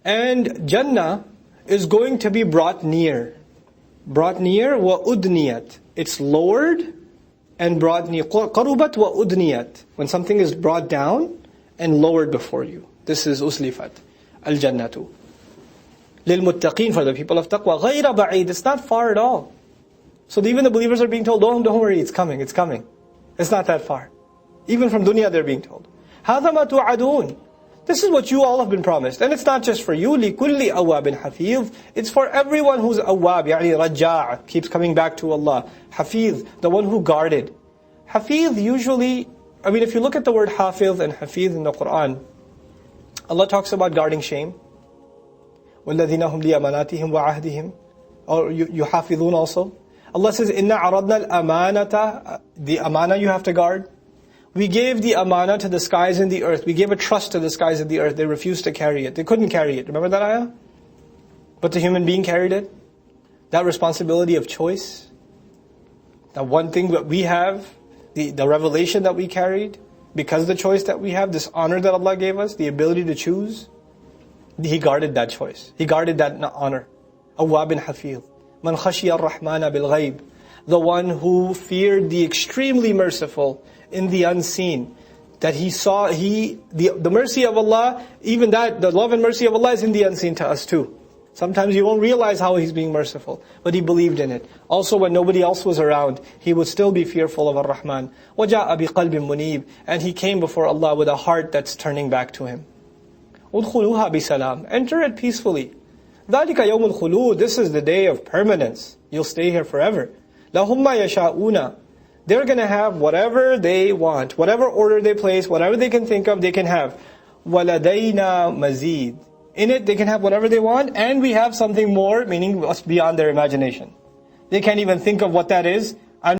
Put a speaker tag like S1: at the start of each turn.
S1: And Jannah is going to be brought near. Brought near, وَأُدْنِيَتْ. It's lowered and brought near. قَرُبَتْ وَأُدْنِيَتْ. When something is brought down and lowered before you. This is uslifat. Al-Jannatu. لِلْمُتَّقِينَ, for the people of taqwa. غَيْرَ بَعِيدٍ. It's not far at all. So even the believers are being told, don't worry, it's coming, it's coming. It's not that far. Even from dunya they're being told. هَذَا مَا تُوعَدُونَ. This is what you all have been promised. And it's not just for you. لِكُلِّ أَوَّابٍ حَفِيظٍ. It's for everyone who's awwab, يعني raja', keeps coming back to Allah. Hafiz, the one who guarded. Hafiz usually, if you look at the word hafiz and hafiz in the Qur'an, Allah talks about guarding shame. وَالَّذِينَ هُمْ لِأَمَانَاتِهِمْ وَعَهْدِهِمْ. Or يُحَافِظُونَ also. Allah says, إِنَّا عَرَضْنَا الْأَمَانَةَ. The amana you have to guard. We gave the amana to the skies and the earth. We gave a trust to the skies and the earth. They refused to carry it. They couldn't carry it. Remember that ayah? But the human being carried it. That responsibility of choice. That one thing that we have, the revelation that we carried, because of the choice that we have, this honor that Allah gave us, the ability to choose, He guarded that choice. He guarded that honor. Awwab Hafiz. Man khashiya ar-Rahmana bil-ghayb. The one who feared the extremely merciful in the unseen. That he saw, the mercy of Allah, even that, the love and mercy of Allah is in the unseen to us too. Sometimes you won't realize how He's being merciful, but he believed in it. Also when nobody else was around, he would still be fearful of Ar-Rahman. وَجَاءَ بِقَلْبٍ مُنِيبٍ. And he came before Allah with a heart that's turning back to Him. أُدْخُلُوهَا بِسَلَامٍ. Enter it peacefully. ذَلِكَ يَوْمُ الْخُلُودِ. This is the day of permanence. You'll stay here forever. لَهُمْ مَا يَشَاءُونَ. They're going to have whatever they want, whatever order they place, whatever they can think of, they can have. وَلَدَيْنَا مَزِيدٌ. In it, they can have whatever they want, and we have something more, meaning what's beyond their imagination. They can't even think of what that is,